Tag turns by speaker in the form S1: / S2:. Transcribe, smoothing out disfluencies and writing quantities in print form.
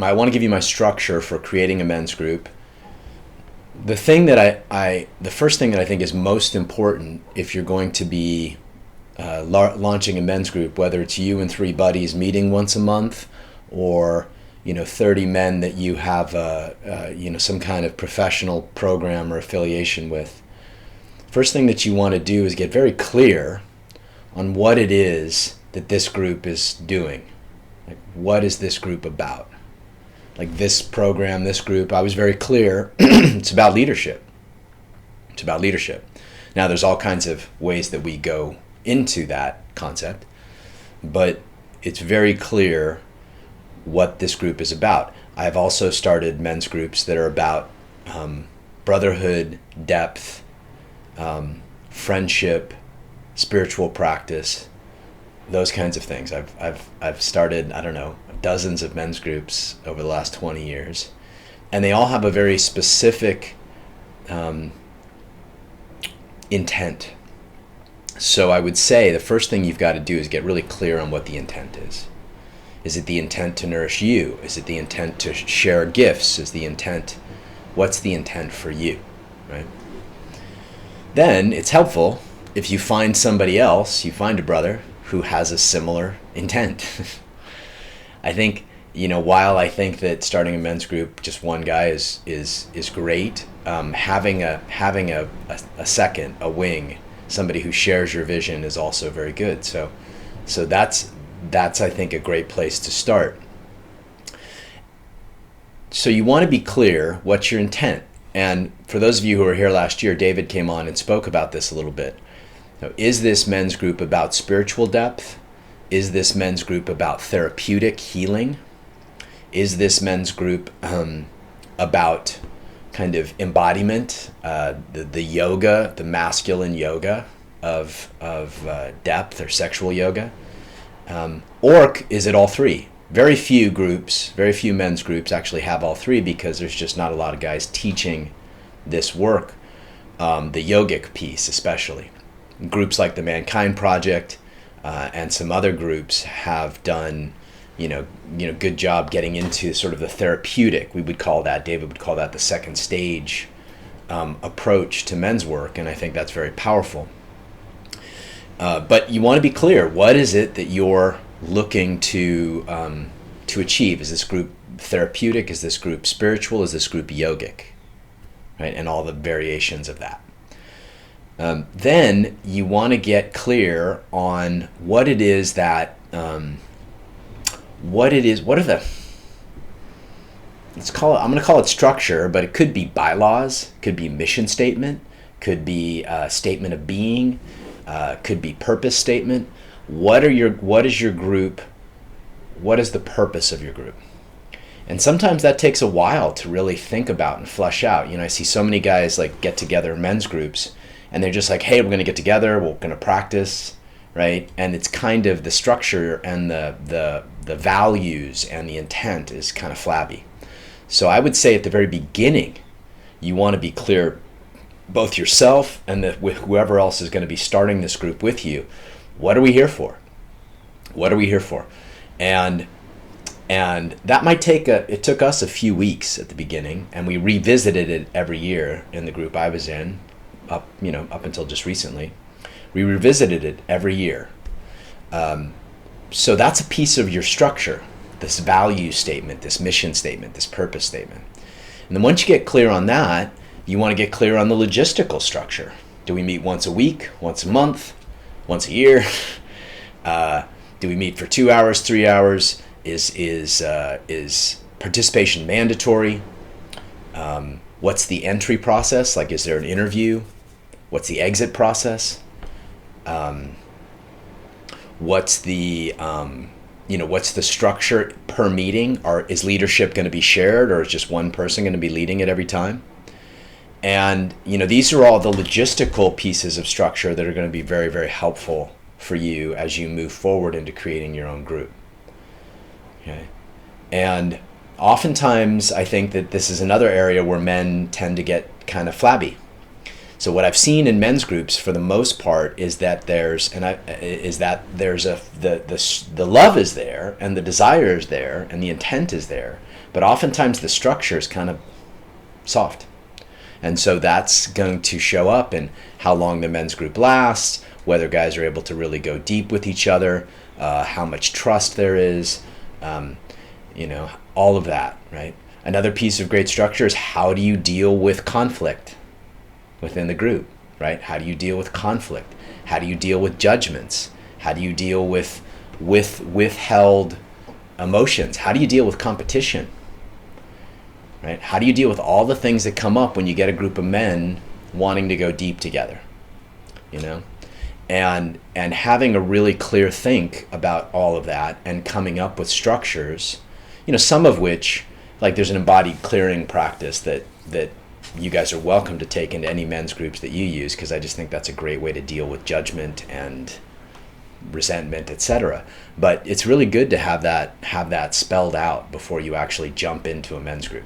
S1: I want to give you my structure for creating a men's group. The thing that the first thing that I think is most important if you're going to be launching a men's group, whether it's you and 3 buddies meeting once a month, or 30 men that you have some kind of professional program or affiliation with. First thing that you want to do is get very clear on what it is that this group is doing. Like, what is this group about? Like this program, this group, I was very clear, it's about leadership. It's about leadership. Now, there's all kinds of ways that we go into that concept, but it's very clear what this group is about. I've also started men's groups that are about brotherhood, depth, friendship, spiritual practice, those kinds of things. I've started, I don't know, dozens of men's groups over the last 20 years, and they all have a very specific intent. So I would say the first thing you've got to do is get really clear on what the intent is. Is it the intent to nourish you? Is it the intent to share gifts? What's the intent for you, right? Then it's helpful if you find somebody else, you find a brother who has a similar intent. I think, while I think that starting a men's group, just one guy is great, having a second, a wing, somebody who shares your vision is also very good. So that's I think a great place to start. So you want to be clear what's your intent. And for those of you who were here last year, David came on and spoke about this a little bit. Now, is this men's group about spiritual depth? Is this men's group about therapeutic healing? Is this men's group about kind of embodiment, the yoga, the masculine yoga of depth or sexual yoga? Or is it all three? Very few men's groups actually have all three, because there's just not a lot of guys teaching this work, the yogic piece especially. Groups like the Mankind Project and some other groups have done, good job getting into sort of the therapeutic. David would call that the second stage approach to men's work, and I think that's very powerful. But you want to be clear. What is it that you're looking to achieve? Is this group therapeutic? Is this group spiritual? Is this group yogic? Right, and all the variations of that. Then you want to get clear on what it is that I'm going to call it structure, but it could be bylaws, could be mission statement, could be a statement of being, could be purpose statement. What is your group? What is the purpose of your group? And sometimes that takes a while to really think about and flesh out. I see so many guys like get together in men's groups, and they're just like, hey, we're going to get together, we're going to practice, right? And it's kind of the structure and the values and the intent is kind of flabby. So I would say at the very beginning, you want to be clear, both yourself and with whoever else is going to be starting this group with you. What are we here for? What are we here for? And that might take it took us a few weeks at the beginning, and we revisited it every year in the group I was in, up until just recently. We revisited it every year. So that's a piece of your structure, this value statement, this mission statement, this purpose statement. And then once you get clear on that, you want to get clear on the logistical structure. Do we meet once a week, once a month, once a year? Do we meet for 2 hours, 3 hours? Is participation mandatory? What's the entry process? Like, is there an interview? What's the exit process? What's the structure per meeting? Is leadership going to be shared, or is just one person going to be leading it every time? And these are all the logistical pieces of structure that are going to be very, very helpful for you as you move forward into creating your own group. Okay, and oftentimes I think that this is another area where men tend to get kind of flabby. So what I've seen in men's groups, for the most part, is that the love is there, and the desire is there, and the intent is there, But oftentimes the structure is kind of soft. And so that's going to show up in how long the men's group lasts, whether guys are able to really go deep with each other, how much trust there is, all of that, right? Another piece of great structure is how do you deal with conflict within the group, right? How do you deal with conflict? How do you deal with judgments? How do you deal with withheld emotions? How do you deal with competition? Right? How do you deal with all the things that come up when you get a group of men wanting to go deep together? And having a really clear think about all of that and coming up with structures, some of which, like there's an embodied clearing practice that you guys are welcome to take into any men's groups that you use, because I just think that's a great way to deal with judgment and resentment, etc. But it's really good to have that spelled out before you actually jump into a men's group.